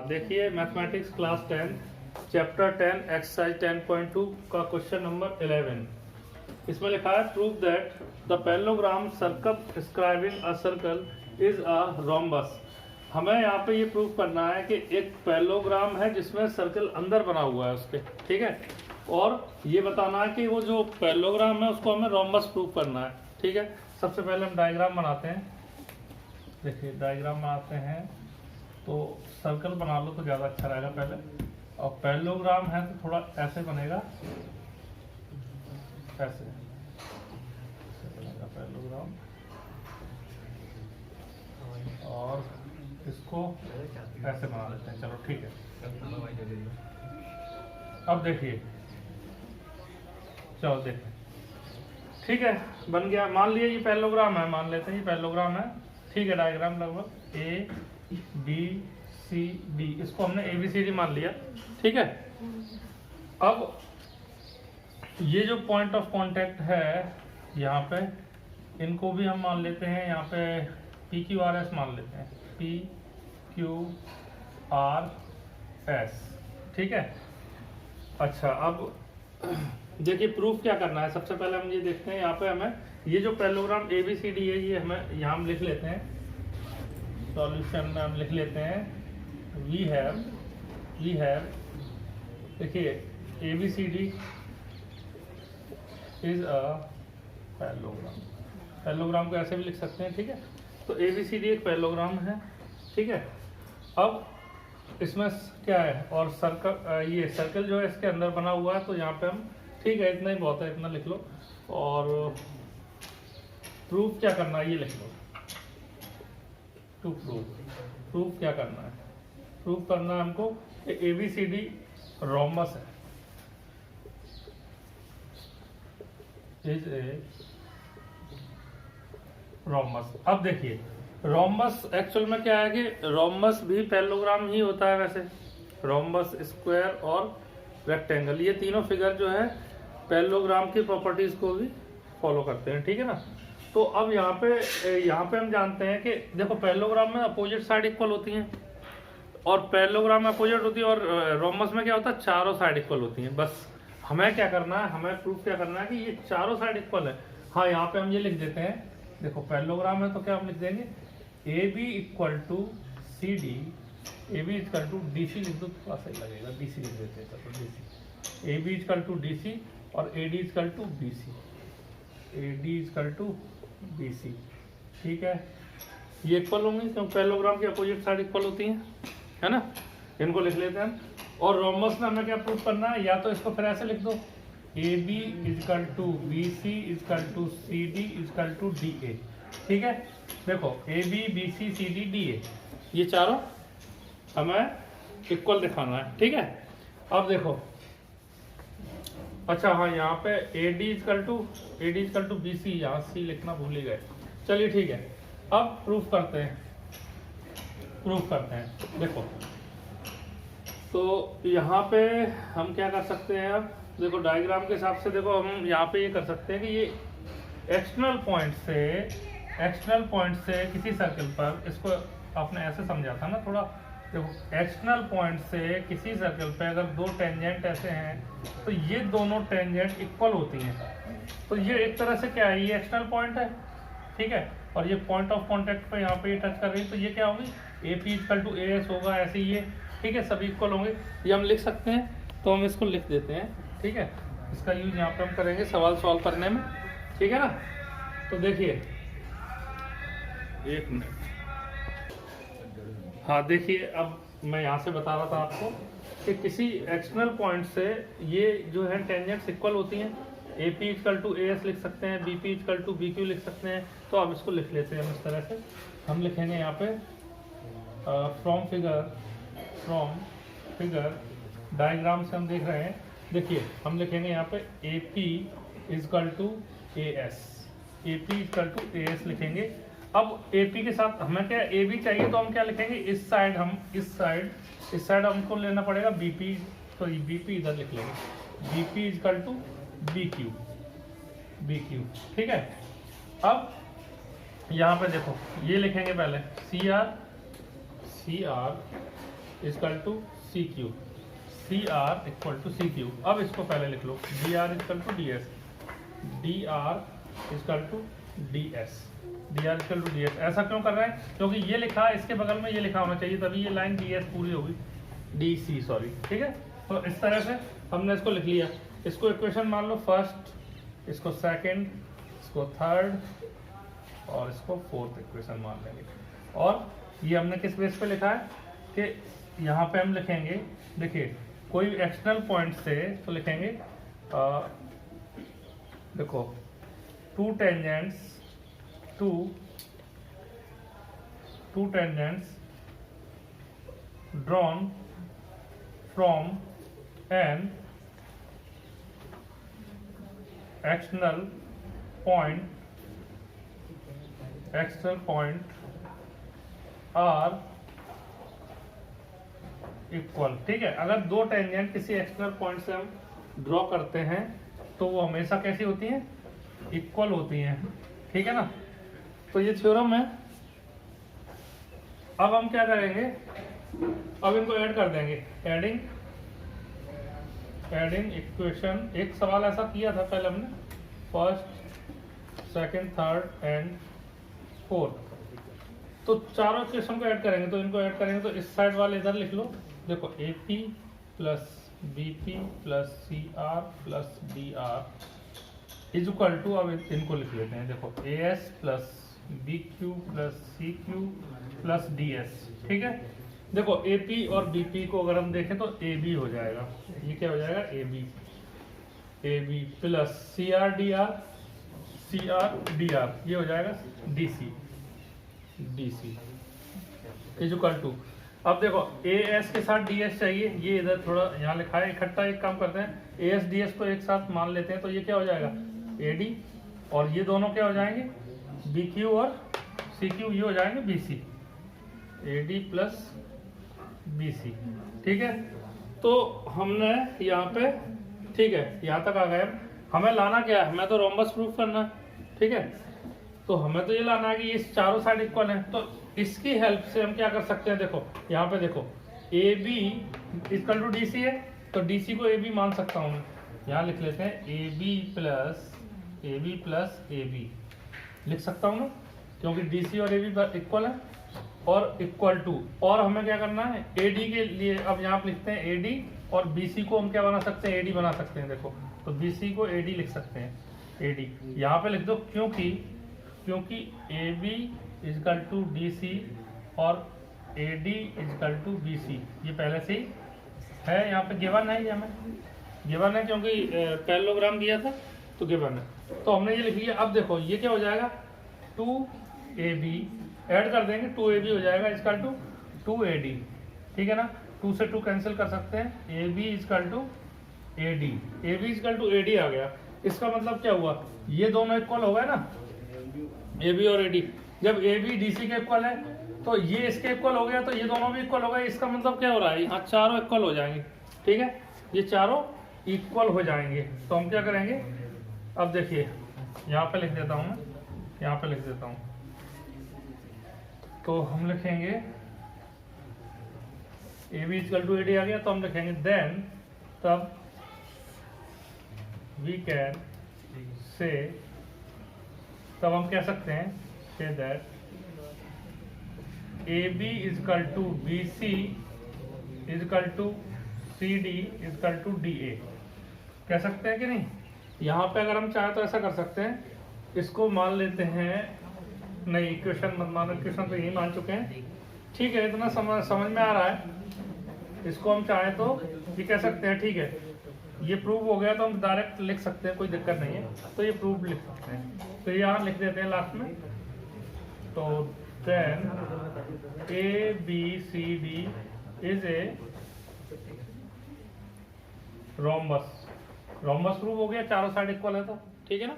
देखिए mathematics class 10 chapter 10 exercise 10.2 का question number 11। इसमें लिखा है prove that the parallelogram circumscribing a circle is a rhombus. हमें यहाँ पे ये प्रूव करना है कि एक पैरेललोग्राम है जिसमें सर्कल अंदर बना हुआ है उसके, ठीक है। और ये बताना है कि वो जो पैरेललोग्राम है उसको हमें रोम्बस प्रूव करना है, ठीक है। सबसे पहले हम डायग्राम बनाते हैं। देखिए डायग्राम बनाते हैं तो सर्कल बना लो तो ज़्यादा अच्छा रहेगा पहले, और पैरेललोग्राम है तो थोड़ा ऐसे बनेगा, ऐसे बनेगा पैरेललोग्राम। और इसको ऐसे बना लेते हैं, चलो ठीक है। अब देखिए, चलो देखिए, ठीक है बन गया। मान लिया ये पैरेललोग्राम है, मान लेते हैं ये पैरेललोग्राम है, ठीक है। डायग्राम लगभग ए बी सी डी, इसको हमने ए बी सी डी मान लिया, ठीक है। अब ये जो पॉइंट ऑफ कांटेक्ट है यहाँ पे, इनको भी हम मान लेते हैं, यहाँ पे पी क्यू आर एस मान लेते हैं, पी क्यू आर एस, ठीक है। अच्छा अब देखिए प्रूफ क्या करना है। सबसे पहले हम ये देखते हैं, यहाँ पे हमें ये जो parallelogram A B C D है, ये हमें यहाँ हम लिख लेते हैं, सॉल्यूशन में हम लिख लेते हैं वी हैव देखिए A B C D is a parallelogram. Parallelogram को ऐसे भी लिख सकते हैं, ठीक है। तो ए बी सी डी एक पैरेललोग्राम है, ठीक है। अब इसमें क्या है, और सर्कल, ये सर्कल जो है इसके अंदर बना हुआ है, तो यहाँ पे हम, ठीक है इतना ही बहुत है, इतना लिख लो। और प्रूफ क्या करना है ये लिख लो, टू प्रूफ क्या करना है, प्रूफ करना है हमको कि A B C D rhombus है, इज ए रोम्बस। अब देखिए रोम्बस एक्चुअल में क्या है कि रोम्बस भी पैरेललोग्राम ही होता है वैसे, रोम्बस, स्क्वायर और रेक्टेंगल, ये तीनों फिगर जो है पैरेललोग्राम की प्रॉपर्टीज को भी फॉलो करते हैं, ठीक है ना। तो अब यहाँ पे हम जानते हैं कि देखो पैरेललोग्राम में अपोजिट साइड इक्वल होती हैं, और पैरेललोग्राम में अपोजिट होती है, और रोम्बस में क्या होता है, चारों साइड इक्वल होती हैं। बस हमें क्या करना है, हमें प्रूफ क्या करना है कि ये चारों साइड इक्वल है। हाँ यहाँ पे हम ये लिख देते हैं, देखो पैरेललोग्राम है तो क्या हम लिख देंगे, A B equal to C D, A B equal to D C लिख दो, थोड़ा सही लगेगा, डी सी लिख देते हैं, तो d c, a B equal to D c और a D equal to B C, A D equal to B C, ठीक है। ये इक्वल होंगे क्योंकि पैरेललोग्राम की अपोजिट साइड इक्वल होती हैं, है ना। इनको लिख लेते हैं। और रोम्बस में हमें क्या प्रूफ करना है, या तो इसको फिर ऐसे लिख दो, A B equal to B C equal to C D equal to D A, ठीक है। देखो A B B C C D D A, ये चारों हमें इक्वल दिखाना है, ठीक है। अब देखो, अच्छा हाँ यहाँ पे A D equal to B C, यहाँ सी लिखना भूल ही गए, चलिए ठीक है। अब प्रूफ करते हैं, देखो तो यहाँ पे हम क्या कर सकते हैं। अब देखो डायग्राम के हिसाब से देखो हम यहाँ पे ये कर सकते हैं कि ये एक्सटर्नल पॉइंट से किसी सर्कल पर, इसको आपने ऐसे समझा था ना थोड़ा, देखो एक्सटर्नल पॉइंट से किसी सर्कल पे अगर दो टेंजेंट ऐसे हैं तो ये दोनों टेंजेंट इक्वल होती हैं, तो ये एक तरह से क्या है, ये एक्सटर्नल पॉइंट है, ठीक है। और ये पॉइंट ऑफ कांटेक्ट पे यहाँ पे ये टच कर रही है, तो ये क्या होगी, A P equal to A S होगा, ऐसे ही ये, ठीक है, सभी इक्वल होंगे, ये हम लिख सकते हैं। तो हम इसको लिख देते हैं, ठीक है। इसका यूज यहाँ पे हम करेंगे सवाल सॉल्व करने में, ठीक है ना। तो देखिए एक मिनट, हाँ देखिए अब मैं यहाँ से बता रहा था आपको कि किसी एक्सटर्नल पॉइंट से ये जो है टेंजेंट्स इक्वल होती हैं, A P equal to A S लिख सकते हैं, B P equal to B Q लिख सकते हैं। तो अब इसको लिख लेते हैं हम इस तरह से, हम लिखेंगे यहाँ पे फ्रॉम फिगर डायग्राम से हम देख रहे हैं, देखिए हम लिखेंगे यहाँ पे A P equal to A S, A P equal to A S लिखेंगे। अब ए पी के साथ हमें क्या ए बी चाहिए, तो हम क्या लिखेंगे, इस साइड हमको लेना पड़ेगा बी पी, तो बी पी इधर लिख लेंगे, b P equal to B q, ठीक है। अब यहाँ पे देखो ये लिखेंगे पहले c r equal to c q, c r equal to c q. अब इसको पहले लिख लो, d r equal to d s, d r equal to d s, d r equal to d s. ऐसा क्यों कर रहे हैं? क्योंकि ये लिखा है, इसके बगल में ये लिखा होना चाहिए, तभी ये लाइन डी एस पूरी होगी, डी सी सॉरी, ठीक है। तो इस तरह से हमने इसको लिख लिया। इसको इक्वेशन मान लो फर्स्ट, इसको सेकंड, इसको थर्ड और इसको फोर्थ इक्वेशन मान लेंगे। और ये हमने किस बेस पे लिखा है कि यहाँ पे हम लिखेंगे, देखिए कोई एक्सटर्नल पॉइंट से तो लिखेंगे देखो two tangents drawn from an external point are equal, ठीक है। अगर दो टेंजेंट किसी एक्सटर्नल पॉइंट से हम ड्रॉ करते हैं तो वो हमेशा कैसी होती हैं? इक्वल होती हैं, ठीक है ना। तो ये थ्योरम है। अब हम क्या करेंगे, अब इनको ऐड कर देंगे, एडिंग इक्वेशन। एक सवाल ऐसा किया था पहले हमने, first, second, third and fourth. तो चारों इक्वेशन को ऐड करेंगे, तो इनको ऐड करेंगे तो इस साइड वाले इधर लिख लो, देखो A P plus B P plus C R plus D R is equal to, अब इनको लिख लेते हैं, देखो A S plus B Q plus C Q plus D S, ठीक है। देखो ए पी और बी पी को अगर हम देखें तो ए बी हो जाएगा, ये क्या हो जाएगा? A B plus C R D R, ये हो जाएगा D C is equal to. अब देखो ए एस के साथ डी एस चाहिए, ये इधर थोड़ा यहाँ लिखा है इकट्ठा, एक काम करते हैं ए एस डी एस को एक साथ मान लेते हैं, तो ये क्या हो जाएगा? ए डी, और ये दोनों क्या हो जाएंगे? बी क्यू और सी क्यू, ये हो जाएंगे बी सी, ए डी प्लस बी सी, ठीक है। तो हमने यहाँ पे, ठीक है, यहाँ तक आ गए। हमें लाना क्या है? हमें तो रोम्बस प्रूफ करना है, ठीक है। तो हमें तो ये लाना है कि ये चारों साइड इक्वल है। तो इसकी हेल्प से हम क्या कर सकते हैं, देखो यहाँ पे देखो A B equal to D C है, तो डी सी को ए बी मान सकता हूँ मैं। यहाँ लिख लेते हैं A B plus A B लिख सकता हूँ ना, क्योंकि डी सी और ए बी इक्वल है, और इक्वल टू। और हमें क्या करना है? ए डी के लिए अब यहाँ पे लिखते हैं ए डी, और बी सी को हम क्या बना सकते हैं? ए डी बना सकते हैं। देखो तो बी सी को ए डी लिख सकते हैं, ए डी यहाँ पे लिख दो, क्योंकि a B equal to D c और a d equal to B c, ये पहले से ही है, यहाँ पे गिवन है, ये हमें गिवन है क्योंकि पैरेललोग्राम दिया था तो गिवन है, तो हमने ये लिख लिया। अब देखो ये क्या हो जाएगा? 2ab ऐड कर देंगे, 2ab हो जाएगा इजकल टू 2ad, ठीक है ना। 2 से 2 कैंसिल कर सकते हैं, ab equal to ad, ab equal to ad आ गया। इसका मतलब क्या हुआ? ये दोनों इक्वल हो गए ना, ab और ad। जब ab dc के इक्वल है तो ये इसके इक्वल हो गया, तो ये दोनों भी इक्वल हो गए। इसका मतलब क्या हो रहा है? यहाँ चारों इक्वल हो जाएंगे, ठीक है, ये चारों इक्वल हो जाएंगे। तो हम क्या करेंगे? अब देखिए यहाँ पे लिख देता हूँ मैं, यहाँ पे लिख देता हूँ, तो हम लिखेंगे a B equal to a d आ गया, तो हम लिखेंगे देन, तब वी कैन से, तब हम कह सकते हैं say that A B equal to B C equal to C D equal to D A, कह सकते हैं कि नहीं? यहाँ पे अगर हम चाहें तो ऐसा कर सकते हैं, इसको मान लेते हैं, नहीं इक्वेशन मत मानो, इक्वेशन तो यही मान चुके हैं, ठीक है, इतना समझ में आ रहा है। इसको हम चाहें तो ये कह सकते हैं, ठीक है, ये प्रूव हो गया तो हम डायरेक्ट लिख सकते हैं, कोई दिक्कत नहीं है, तो ये प्रूव लिख सकते हैं। तो यहाँ लिख देते हैं लास्ट में, तो then A B C D is a rhombus, rhombus prove हो गया, चारों साइड इक्वल है, तो ठीक है ना।